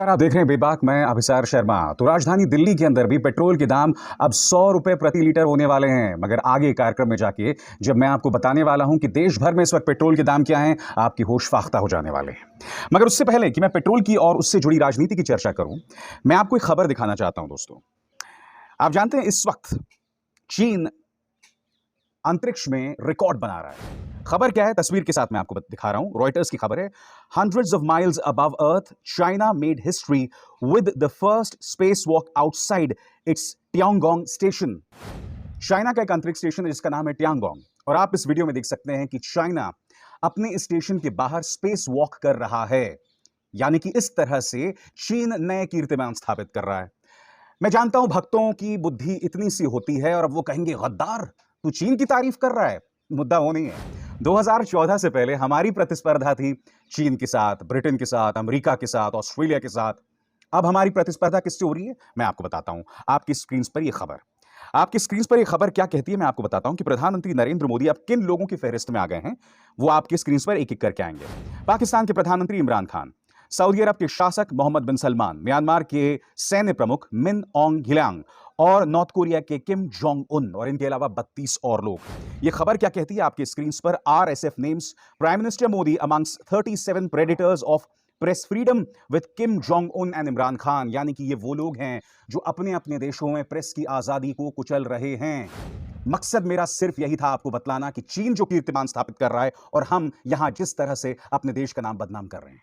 आप देख रहे हैं बेबाक। मैं अभिसार शर्मा। तो राजधानी दिल्ली के अंदर भी पेट्रोल के दाम अब 100 रुपए प्रति लीटर होने वाले हैं। मगर आगे कार्यक्रम में जाके जब मैं आपको बताने वाला हूं कि देश भर में इस वक्त पेट्रोल के दाम क्या हैं, आपकी होश फाख्ता हो जाने वाले हैं। मगर उससे पहले कि मैं पेट्रोल की और उससे जुड़ी राजनीति की चर्चा करूं, मैं आपको एक खबर दिखाना चाहता हूं। दोस्तों, आप जानते हैं इस वक्त चीन अंतरिक्ष में रिकॉर्ड बना रहा है। खबर क्या है, तस्वीर के साथ मैं आपको दिखा रहा हूं। रॉयटर्स की खबर है। Hundreds of miles above earth, China made history with the first space walk outside its Tiangong station. China का एक अंतरिक्ष स्टेशन है जिसका नाम है ट्यांगोंग, और आप इस वीडियो में देख सकते हैं कि चाइना अपने स्टेशन के बाहर स्पेस वॉक कर रहा है। यानी कि इस तरह से चीन नए कीर्तिमान स्थापित कर रहा है। मैं जानता हूं भक्तों की बुद्धि इतनी सी होती है और अब वो कहेंगे, गद्दार तू चीन की तारीफ कर रहा है। मुद्दा वो नहीं है। 2014 से पहले हमारी प्रतिस्पर्धा थी चीन के साथ, ब्रिटेन के साथ, अमेरिका के साथ, ऑस्ट्रेलिया के साथ। अब हमारी प्रतिस्पर्धा किससे हो रही है, मैं आपको बताता हूं। आपकी स्क्रीन पर यह खबर, आपकी स्क्रीन पर यह खबर क्या कहती है, मैं आपको बताता हूं कि प्रधानमंत्री नरेंद्र मोदी अब किन लोगों की फहरिस्त में आ गए हैं। वो आपकी स्क्रीन पर एक एक करके आएंगे। पाकिस्तान के प्रधानमंत्री इमरान खान, सऊदी अरब के शासक मोहम्मद बिन सलमान, म्यांमार के सैन्य प्रमुख मिन ऑन्ग ह्लेंग और नॉर्थ कोरिया के किम जोंग उन, और इनके अलावा 32 और लोग। यह खबर क्या कहती है आपके स्क्रीन पर, RSF names prime minister Modi amongst 37 predators of press freedom with Kim Jong Un and Imran Khan. यानी कि ये वो लोग हैं जो अपने अपने देशों में प्रेस की आजादी को कुचल रहे हैं। मकसद मेरा सिर्फ यही था, आपको बतलाना कि चीन जो कीर्तिमान स्थापित कर रहा है और हम यहां जिस तरह से अपने देश का नाम बदनाम कर रहे हैं।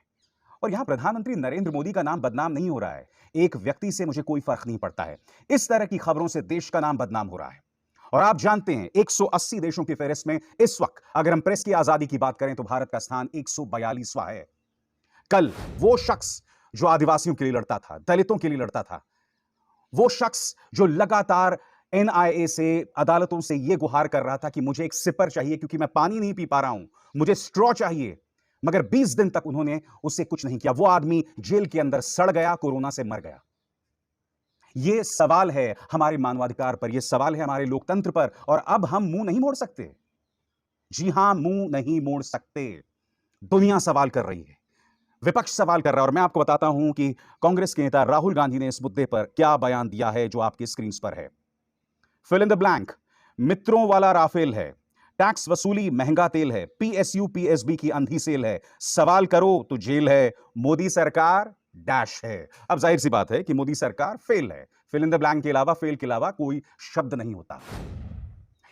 और यहां प्रधानमंत्री नरेंद्र मोदी का नाम बदनाम नहीं हो रहा है। एक व्यक्ति से मुझे कोई फर्क नहीं पड़ता है। इस तरह की खबरों से देश का नाम बदनाम हो रहा है। और आप जानते हैं 180 देशों की फहरिस्त में इस वक्त अगर हम प्रेस की आजादी की बात करें तो भारत का स्थान 142वां है। कल वो शख्स जो आदिवासियों के लिए लड़ता था, दलितों के लिए लड़ता था, वो शख्स जो लगातार एनआईए से, अदालतों से यह गुहार कर रहा था कि मुझे एक सिपर चाहिए क्योंकि मैं पानी नहीं पी पा रहा हूं, मुझे स्ट्रॉ चाहिए, मगर 20 दिन तक उन्होंने उससे कुछ नहीं किया। वो आदमी जेल के अंदर सड़ गया, कोरोना से मर गया। यह सवाल है हमारे मानवाधिकार पर, यह सवाल है हमारे लोकतंत्र पर, और अब हम मुंह नहीं मोड़ सकते। जी हां, मुंह नहीं मोड़ सकते। दुनिया सवाल कर रही है, विपक्ष सवाल कर रहा है, और मैं आपको बताता हूं कि कांग्रेस के नेता राहुल गांधी ने इस मुद्दे पर क्या बयान दिया है जो आपकी स्क्रीन पर है। Fill in the blank. मित्रों वाला राफेल है, टैक्स वसूली महंगा तेल है, पीएसयू पीएसबी की अंधी सेल है, सवाल करो तो जेल है, मोदी सरकार डैश है। अब जाहिर सी बात है कि मोदी सरकार फेल है। फिल इन द ब्लैंक के अलावा, फेल के अलावा कोई शब्द नहीं होता।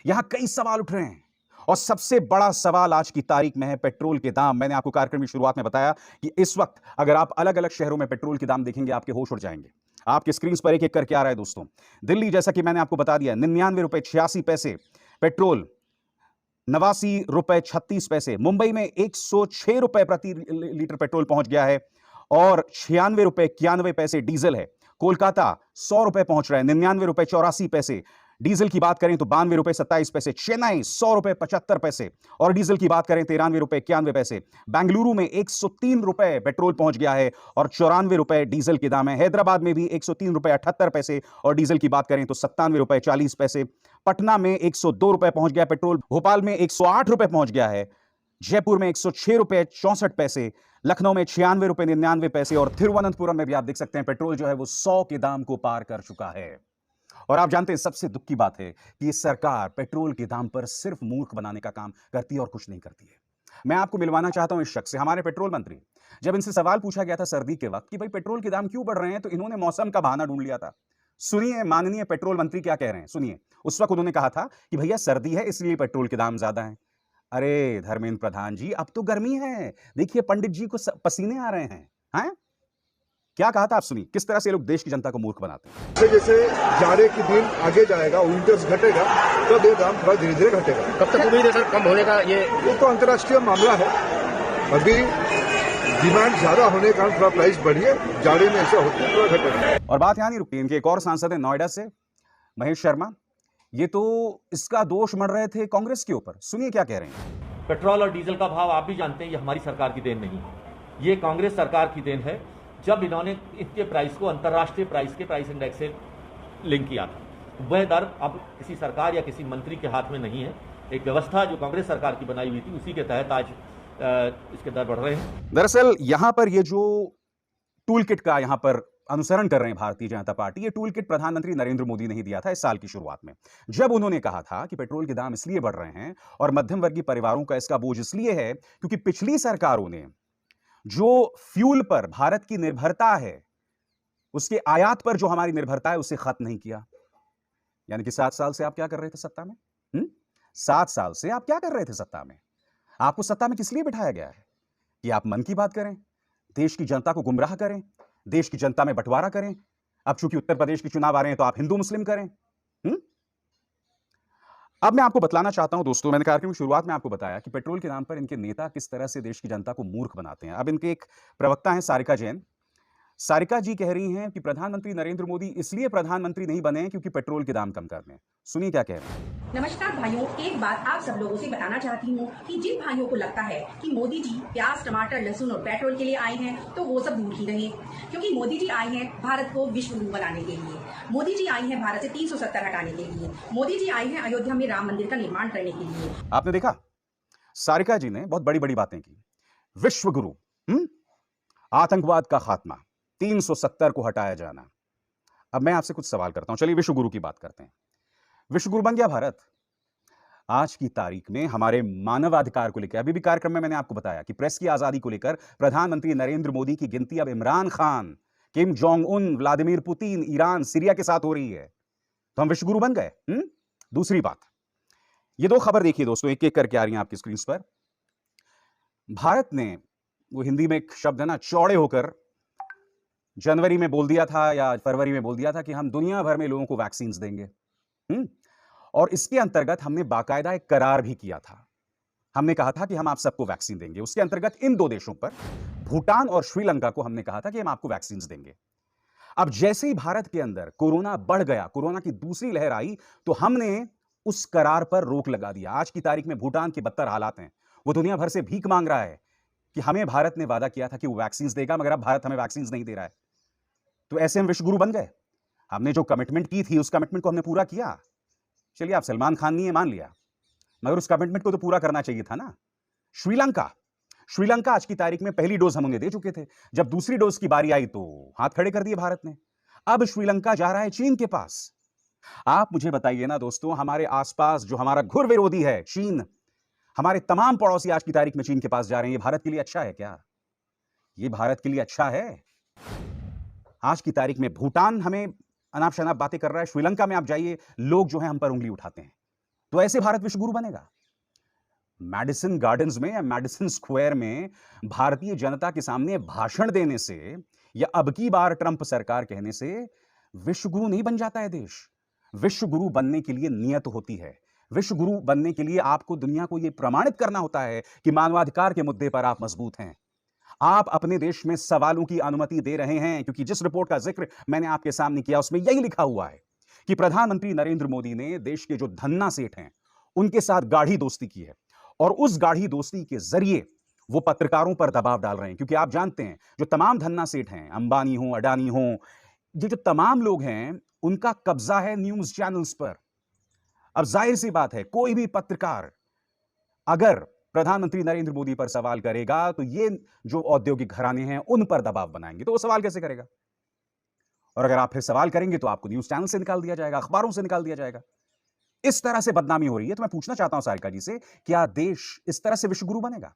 यहां कई सवाल उठ रहे हैं, और सबसे बड़ा सवाल आज की तारीख में है पेट्रोल के दाम। मैंने आपको कार्यक्रम की शुरुआत में बताया कि इस वक्त अगर आप अलग अलग शहरों में पेट्रोल के दाम देखेंगे, आपके होश उड़ जाएंगे। आपके स्क्रीन पर एक एक करके आ रहा है दोस्तों। दिल्ली, जैसा कि मैंने आपको बता दिया, 99 रुपए 86 पैसे पेट्रोल, 89 रुपए 36 पैसे। मुंबई में 106 रुपए प्रति लीटर पेट्रोल पहुंच गया है, और 96 रुपए 91 पैसे डीजल है। कोलकाता 100 रुपए पहुंच रहा है, 99 रुपए 84 पैसे। डीजल की बात करें तो 92 रुपए 27 पैसे। चेन्नई 100 रुपए 75 पैसे, और डीजल की बात करें 93 रुपए 91 पैसे। बेंगलुरु में 103 रुपए पेट्रोल पहुंच गया है, और 94 रुपए डीजल के दाम है। हैदराबाद में भी 103 रुपए 78 पैसे, और डीजल की बात करें तो 97 रुपए 40 पैसे। पटना में 102 रुपए पहुंच गया पेट्रोल, भोपाल में 108 रुपए पहुंच गया है, जयपुर में 106 रुपए 64 पैसे, लखनऊ में 96 रुपए 99 पैसे, और तिरुवनंतपुरम में भी आप देख सकते हैं पेट्रोल जो है वो 100 के दाम को पार कर चुका है। और आप जानते हैं सबसे दुख की बात है कि सरकार पेट्रोल के दाम पर सिर्फ मूर्ख बनाने का काम करती है और कुछ नहीं करती है। मैं आपको मिलवाना चाहता हूं इस शख्स से, हमारे पेट्रोल मंत्री। जब इनसे सवाल पूछा गया था सर्दी के वक्त कि भाई पेट्रोल के दाम क्यों बढ़ रहे हैं, तो इन्होंने मौसम का बहाना ढूंढ लिया था। सुनिए माननीय पेट्रोल मंत्री क्या कह रहे हैं, सुनिए। उस वक्त उन्होंने कहा था कि भैया सर्दी है इसलिए पेट्रोल के दाम ज्यादा हैं। अरे धर्मेंद्र प्रधान जी, अब तो गर्मी है, देखिए पंडित जी को पसीने आ रहे हैं। हैं? क्या कहा था आप सुनिए, किस तरह से लोग देश की जनता को मूर्ख बनाते हैं। जैसे जैसे जाड़े के दिन आगे जाएगा, विंटर्स घटेगा, तो ये दाम थोड़ा धीरे धीरे घटेगा। कब तक उम्मीद है सर कम होने का? ये तो अंतर्राष्ट्रीय मामला है। अभी डिमांड ज्यादा होने के कारण थोड़ा प्राइस बढ़िए, जाड़े में ऐसा होता है, थोड़ा घटेगा। और बात यहां नहीं रुकती। इनके एक और सांसद है नोएडा से, महेश शर्मा। ये तो इसका दोष मढ़ रहे थे कांग्रेस के ऊपर। सुनिए क्या कह रहे हैं। पेट्रोल और डीजल का भाव आप भी जानते हैं, ये हमारी सरकार की देन नहीं है, ये कांग्रेस सरकार की देन है। जब इन्होंने इसके प्राइस को अंतर्राष्ट्रीय प्राइस के प्राइस इंडेक्स से लिंक किया था, वह दर अब किसी सरकार या किसी मंत्री के हाथ में नहीं है। एक व्यवस्था जो कांग्रेस सरकार की बनाई हुई थी, उसी के तहत आज इसके दर बढ़ रहे हैं। दरअसल यहां पर ये जो टूल किट का यहां पर अनुसरण कर रहे हैं भारतीय जनता पार्टी। ये टूल किट प्रधानमंत्री नरेंद्र मोदी ने ही दिया था इस साल की शुरुआत में, जब उन्होंने कहा था कि पेट्रोल के दाम इसलिए बढ़ रहे हैं और मध्यम वर्गीय परिवारों का इसका बोझ इसलिए है क्योंकि पिछली सरकारों ने जो फ्यूल पर भारत की निर्भरता है, उसके आयात पर जो हमारी निर्भरता है, उसे खत्म नहीं किया। यानी कि 7 साल से आप क्या कर रहे थे सत्ता में? 7 साल से आप क्या कर रहे थे सत्ता में? आपको सत्ता में किस लिए बिठाया गया है? कि आप मन की बात करें, देश की जनता को गुमराह करें, देश की जनता में बंटवारा करें। अब चूंकि उत्तर प्रदेश के चुनाव आ रहे हैं तो आप हिंदू मुस्लिम करें। अब मैं आपको बतलाना चाहता हूं दोस्तों, मैंने कार्यक्रम की शुरुआत में आपको बताया कि पेट्रोल के नाम पर इनके नेता किस तरह से देश की जनता को मूर्ख बनाते हैं। अब इनके एक प्रवक्ता हैं सारिका जैन। सारिका जी कह रही हैं कि प्रधानमंत्री नरेंद्र मोदी इसलिए प्रधानमंत्री नहीं बने क्योंकि पेट्रोल के दाम कम कर दें। सुनिए क्या कह रहे हैं। नमस्कार भाइयों, एक बात आप सब लोगों से बताना चाहती हूँ कि जिन भाइयों को लगता है कि मोदी जी प्याज, टमाटर, लहसुन और पेट्रोल के लिए आए हैं, तो वो सब दूर ही रहे, क्योंकि मोदी जी आए हैं भारत को विश्व गुरु बनाने के लिए। मोदी जी आए हैं भारत से 370 हटाने के लिए। मोदी जी आए हैं अयोध्या में राम मंदिर का निर्माण करने के लिए। आपने देखा, सारिका जी ने बहुत बड़ी बड़ी बातें की। विश्व गुरु, आतंकवाद का खात्मा, 370 को हटाया जाना। अब मैं आपसे कुछ सवाल करता हूं, चलिए विश्व गुरु की बात करते हैं। विश्व गुरु बन गया भारत। आज की तारीख में हमारे मानवाधिकार को लेकर, अभी भी कार्यक्रम में मैंने आपको बताया कि प्रेस की आजादी को लेकर प्रधानमंत्री नरेंद्र मोदी की गिनती अब Imran Khan, Kim Jong Un, Vladimir Putin, Iran, Syria के साथ हो रही है। तो हम विश्व गुरु बन गए। दूसरी बात, ये 2 खबर देखिए दोस्तों, एक एक करके आ रही हैं आपकी स्क्रीन पर। भारत ने, वो हिंदी में एक शब्द है ना, चौड़े होकर जनवरी में बोल दिया था या फरवरी में बोल दिया था कि हम दुनिया भर में लोगों को वैक्सीन देंगे। और इसके अंतर्गत हमने बाकायदा एक करार भी किया था। हमने कहा था कि हम आप सबको वैक्सीन देंगे। उसके अंतर्गत इन 2 देशों पर, भूटान और श्रीलंका को, हमने कहा था कि हम आपको वैक्सीन देंगे। अब जैसे ही भारत के अंदर कोरोना बढ़ गया, कोरोना की दूसरी लहर आई, तो हमने उस करार पर रोक लगा दिया। आज की तारीख में भूटान के बदतर हालात हैं। वो दुनिया भर से भीख मांग रहा है कि हमें भारत ने वादा किया था कि वो वैक्सीन देगा, मगर अब भारत हमें वैक्सीन नहीं दे रहा है। तो ऐसे हम विश्व गुरु बन गए। हमने जो कमिटमेंट की थी, उस कमिटमेंट को हमने पूरा किया। चलिए, आप सलमान खान नहीं है मान लिया, मगर उस कमिटमेंट को तो पूरा करना चाहिए था ना। श्रीलंका आज की तारीख में पहली डोज हम उन्हें दे चुके थे। जब दूसरी डोज की बारी आई तो हाथ खड़े कर दिए भारत ने। अब श्रीलंका जा रहा है चीन के पास। आप मुझे बताइए ना दोस्तों, हमारे आसपास जो हमारा घुर विरोधी है चीन, हमारे तमाम पड़ोसी आज की तारीख में चीन के पास जा रहे हैं। ये भारत के लिए अच्छा है क्या? ये भारत के लिए अच्छा है? आज की तारीख में भूटान हमें अनाप शनाप बातें कर रहा है। श्रीलंका में आप जाइए, लोग जो हैं हम पर उंगली उठाते हैं। तो ऐसे भारत विश्व गुरु बनेगा? मैडिसन गार्डन्स में या मैडिसन स्क्वायर में भारतीय जनता के सामने भाषण देने से या अब की बार ट्रंप सरकार कहने से विश्व गुरु नहीं बन जाता है देश। विश्व गुरु बनने के लिए नियत होती है। विश्व गुरु बनने के लिए आपको दुनिया को यह प्रमाणित करना होता है कि मानवाधिकार के मुद्दे पर आप मजबूत हैं। आप अपने देश में सवालों की अनुमति दे रहे हैं, क्योंकि जिस रिपोर्ट का जिक्र मैंने आपके सामने किया उसमें यही लिखा हुआ है कि प्रधानमंत्री नरेंद्र मोदी ने देश के जो धन्ना सेठ हैं उनके साथ गाढ़ी दोस्ती की है, और उस गाढ़ी दोस्ती के जरिए वो पत्रकारों पर दबाव डाल रहे हैं। क्योंकि आप जानते हैं, जो तमाम धन्ना सेठ हैं, अंबानी हो, अडानी हो, ये जो तमाम लोग हैं, उनका कब्जा है न्यूज चैनल्स पर। अब जाहिर सी बात है, कोई भी पत्रकार अगर प्रधानमंत्री नरेंद्र मोदी पर सवाल करेगा तो ये जो औद्योगिक घराने हैं उन पर दबाव बनाएंगे। तो वो सवाल कैसे करेगा? और अगर आप फिर सवाल करेंगे तो आपको न्यूज चैनल से निकाल दिया जाएगा, अखबारों से निकाल दिया जाएगा। इस तरह से बदनामी हो रही है। तो मैं पूछना चाहता हूं सारिका जी से, क्या देश इस तरह से विश्व गुरु बनेगा?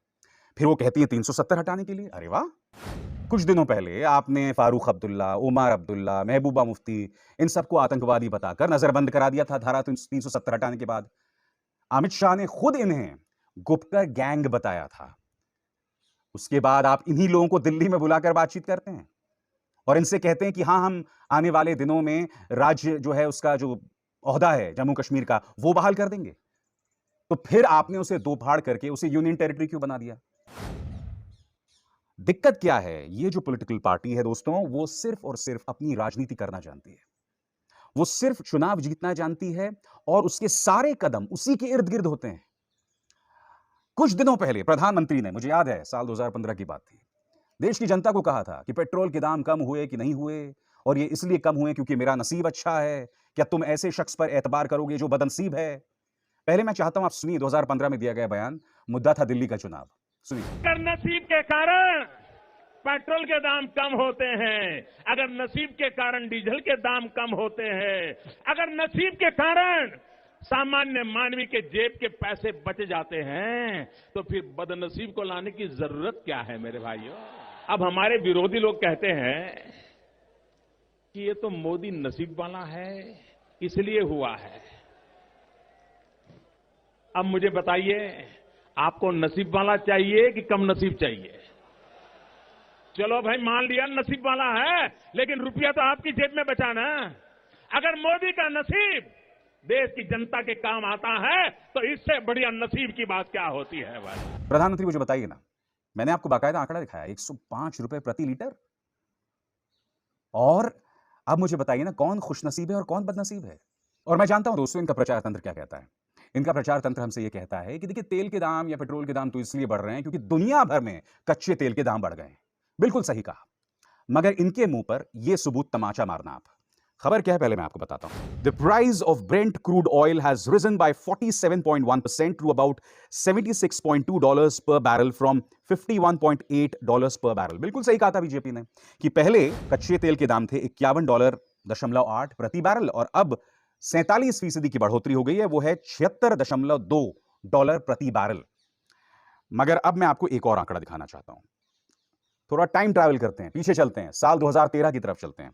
फिर वो कहती है 370 हटाने के लिए। अरे वाह! कुछ दिनों पहले आपने फारूक अब्दुल्ला, उमर अब्दुल्ला, महबूबा मुफ्ती, इन सबको आतंकवादी बताकर नजरबंद करा दिया था धारा 370 हटाने के बाद। अमित शाह ने खुद इन्हें गुप्कर गैंग बताया था। उसके बाद आप इन्हीं लोगों को दिल्ली में बुलाकर बातचीत करते हैं और इनसे कहते हैं कि हां, हम आने वाले दिनों में राज्य जो है उसका जो ओहदा है जम्मू कश्मीर का, वो बहाल कर देंगे। तो फिर आपने उसे दो फाड़ करके उसे यूनियन टेरिटरी क्यों बना दिया? दिक्कत क्या है? ये जो पॉलिटिकल पार्टी है दोस्तों, वो सिर्फ और सिर्फ अपनी राजनीति करना जानती है। वो सिर्फ चुनाव जीतना जानती है और उसके सारे कदम उसी के इर्द गिर्द होते हैं। कुछ दिनों पहले प्रधानमंत्री ने, मुझे याद है साल 2015 की बात थी, देश की जनता को कहा था कि पेट्रोल के दाम कम हुए कि नहीं हुए, और ये इसलिए कम हुए क्योंकि मेरा नसीब अच्छा है। क्या तुम ऐसे शख्स पर एतबार करोगे जो बदनसीब है? पहले मैं चाहता हूं आप सुनिए 2015 में दिया गया बयान। मुद्दा था दिल्ली का चुनाव। सुनिए। नसीब के कारण पेट्रोल के दाम कम होते हैं, अगर नसीब के कारण डीजल के दाम कम होते हैं, अगर नसीब के कारण सामान्य मानवी के जेब के पैसे बच जाते हैं, तो फिर बदनसीब को लाने की जरूरत क्या है मेरे भाइयों। अब हमारे विरोधी लोग कहते हैं कि ये तो मोदी नसीब वाला है, इसलिए हुआ है। अब मुझे बताइए, आपको नसीब वाला चाहिए कि कम नसीब चाहिए? चलो भाई, मान लिया नसीब वाला है, लेकिन रुपया तो आपकी जेब में बचा ना। अगर मोदी का नसीब देश की जनता के काम आता है, तो इससे बढ़िया नसीब की बात क्या होती है भाई। प्रधानमंत्री मुझे बताइए ना, मैंने आपको बाकायदा आंकड़ा दिखाया 105 रुपए प्रति लीटर। और अब मुझे बताइए ना, कौन खुशनसीब है और कौन बदनसीब है। और मैं जानता हूं दोस्तों, इनका प्रचार तंत्र क्या कहता है। इनका प्रचार तंत्र हमसे यह कहता है कि देखिए, तेल के दाम या पेट्रोल के दाम तो इसलिए बढ़ रहे हैं क्योंकि दुनिया भर में कच्चे तेल के दाम बढ़ गए हैं। बिल्कुल सही कहा, मगर इनके मुंह पर यह सबूत तमाचा मारना आप। खबर क्या है पहले मैं आपको बताता हूं। The price of Brent crude oil has risen by 47.1% to about $76.2 per barrel from $51.8 पर बैरल। बिल्कुल सही कहा था बीजेपी ने कि पहले कच्चे तेल के दाम थे $51.8 प्रति बैरल, और अब 47% की बढ़ोतरी हो गई है, वो है $76.2 प्रति बैरल। मगर अब मैं आपको एक और आंकड़ा दिखाना चाहता हूं। थोड़ा टाइम ट्रैवल करते हैं, पीछे चलते हैं, साल 2013 की तरफ चलते हैं।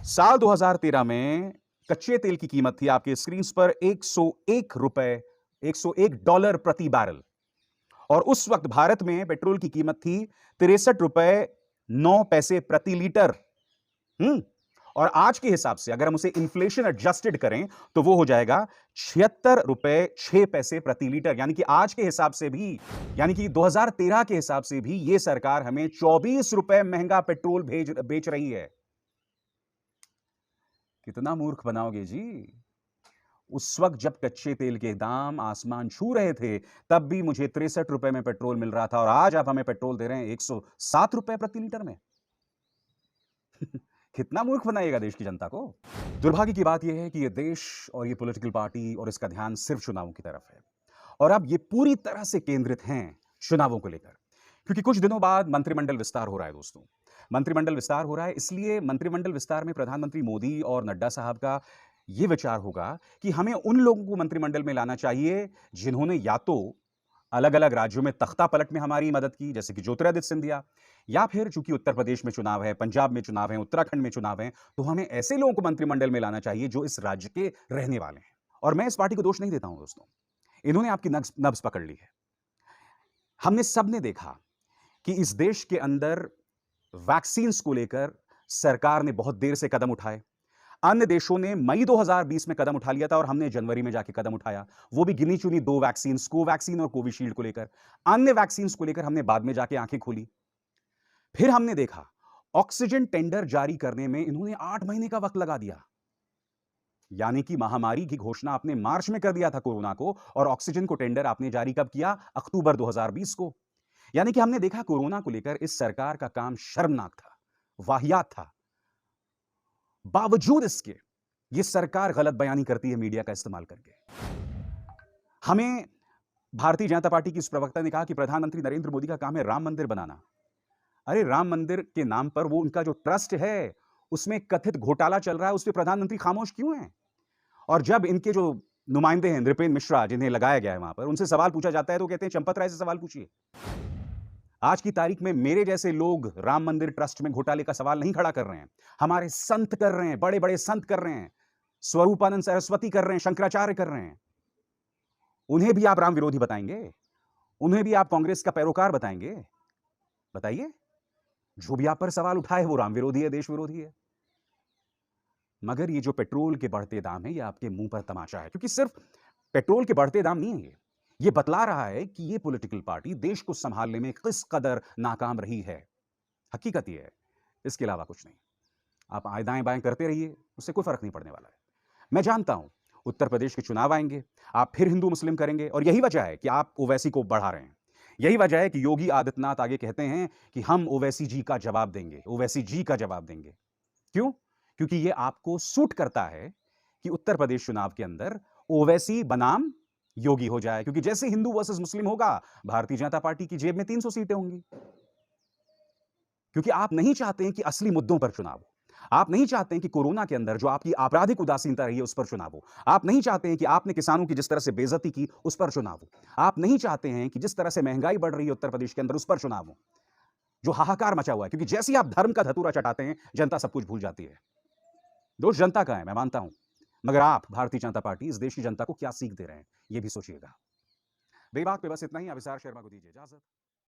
साल 2013 में कच्चे तेल की कीमत थी आपके स्क्रीन पर $101 प्रति बैरल, और उस वक्त भारत में पेट्रोल की कीमत थी ₹63.09 प्रति लीटर। और आज के हिसाब से अगर हम उसे इन्फ्लेशन एडजस्टेड करें तो वो हो जाएगा ₹76.06 प्रति लीटर। यानी कि आज के हिसाब से भी, यानी कि 2013 के हिसाब से भी ये सरकार हमें ₹24 महंगा पेट्रोल बेच रही है। कितना मूर्ख बनाओगे जी। उस वक्त जब कच्चे तेल के दाम आसमान छू रहे थे, तब भी मुझे ₹63 में पेट्रोल मिल रहा था, और आज आप हमें पेट्रोल दे रहे हैं ₹107 प्रति लीटर में। कितना मूर्ख बनाइएगा देश की जनता को। दुर्भाग्य की बात यह है कि यह देश और ये पॉलिटिकल पार्टी और इसका ध्यान सिर्फ चुनावों की तरफ है, और अब ये पूरी तरह से केंद्रित हैं चुनावों को लेकर, क्योंकि कुछ दिनों बाद मंत्रिमंडल विस्तार हो रहा है दोस्तों। मंत्रिमंडल विस्तार हो रहा है, इसलिए मंत्रिमंडल विस्तार में प्रधानमंत्री मोदी और नड्डा साहब का यह विचार होगा कि हमें उन लोगों को मंत्रिमंडल में लाना चाहिए जिन्होंने या तो अलग अलग राज्यों में तख्ता पलट में हमारी मदद की, जैसे कि ज्योतिरादित्य सिंधिया, या फिर चूंकि उत्तर प्रदेश में चुनाव है, पंजाब में चुनाव है, उत्तराखंड में चुनाव है, तो हमें ऐसे लोगों को मंत्रिमंडल में लाना चाहिए जो इस राज्य के रहने वाले हैं। और मैं इस पार्टी को दोष नहीं देता हूं दोस्तों, इन्होंने आपकी नब्ज पकड़ ली है। हमने सबने देखा कि इस देश के अंदर वैक्सीन को लेकर सरकार ने बहुत देर से कदम उठाए। अन्य देशों ने मई 2020 में कदम उठा लिया था और हमने जनवरी में जाके कदम उठाया, वो भी गिनी चुनी 2 वैक्सीन, कोवैक्सीन और कोविशील्ड को लेकर। अन्य वैक्सीन को लेकर हमने बाद में जाके आंखें खोली। फिर हमने देखा ऑक्सीजन टेंडर जारी करने में इन्होंने 8 महीने का वक्त लगा दिया। यानी कि महामारी की घोषणा आपने मार्च में कर दिया था कोरोना को, और ऑक्सीजन को टेंडर आपने जारी कब किया? अक्टूबर 2020 को। यानी कि हमने देखा कोरोना को लेकर इस सरकार का काम शर्मनाक था, वाहियात था। बावजूद इसके यह सरकार गलत बयानी करती है मीडिया का इस्तेमाल करके। हमें भारतीय जनता पार्टी की इस प्रवक्ता ने कहा कि प्रधानमंत्री नरेंद्र मोदी का काम है राम मंदिर बनाना। अरे राम मंदिर के नाम पर वो उनका जो ट्रस्ट है उसमें कथित घोटाला चल रहा है, उस पर प्रधानमंत्री खामोश क्यों हैं? और जब इनके जो नुमाइंदे हैं नृपेंद्र मिश्रा, जिन्हें लगाया गया है वहां पर, उनसे सवाल पूछा जाता है तो कहते हैं चंपत राय से सवाल पूछिए। आज की तारीख में मेरे जैसे लोग राम मंदिर ट्रस्ट में घोटाले का सवाल नहीं खड़ा कर रहे हैं, हमारे संत कर रहे हैं, बड़े बड़े संत कर रहे हैं, स्वरूपानंद सरस्वती कर रहे हैं, शंकराचार्य कर रहे हैं। उन्हें भी आप राम विरोधी बताएंगे? उन्हें भी आप कांग्रेस का पैरोकार बताएंगे? बताइए, जो भी आप पर सवाल उठाए वो राम विरोधी है, देश विरोधी है। मगर ये जो पेट्रोल के बढ़ते दाम है, ये आपके मुंह पर तमाचा है, क्योंकि सिर्फ पेट्रोल के बढ़ते दाम नहीं है, ये बतला रहा है कि ये पॉलिटिकल पार्टी देश को संभालने में किस कदर नाकाम रही है। हकीकत ये है, इसके अलावा कुछ नहीं। आप आए दाएं बाएं करते रहिए, उससे कोई फर्क नहीं पड़ने वाला है। मैं जानता हूं उत्तर प्रदेश के चुनाव आएंगे, आप फिर हिंदू मुस्लिम करेंगे, और यही वजह है कि आप ओवैसी को बढ़ा रहे हैं। यही वजह है कि योगी आदित्यनाथ आगे कहते हैं कि हम ओवैसी जी का जवाब देंगे, ओवैसी जी का जवाब देंगे। क्यों? क्योंकि ये आपको सूट करता है कि उत्तर प्रदेश चुनाव के अंदर ओवैसी बनाम योगी हो जाए, क्योंकि जैसे हिंदू वर्सेस मुस्लिम होगा, भारतीय जनता पार्टी की जेब में 300 सीटें होंगी। क्योंकि आप नहीं चाहते हैं कि असली मुद्दों पर चुनाव हो। आप नहीं चाहते हैं कि कोरोना के अंदर जो आपकी आपराधिक उदासीनता रही है उस पर चुनाव हो। आप नहीं चाहते हैं कि आपने किसानों की जिस तरह से बेइज्जती की उस पर चुनाव हो। आप नहीं चाहते हैं कि जिस तरह से महंगाई बढ़ रही है उत्तर प्रदेश के अंदर उस पर चुनाव हो। जो हाहाकार मचा हुआ है, क्योंकि जैसे ही आप धर्म का धतूरा चटाते हैं, जनता सब कुछ भूल जाती है। दोष जनता का है, मैं मानता हूं, मगर आप भारतीय जनता पार्टी इस देश की जनता को क्या सीख दे रहे हैं, यह भी सोचिएगा। बेबाक पे बस इतना ही। अभिसार शर्मा को दीजिए इजाजत।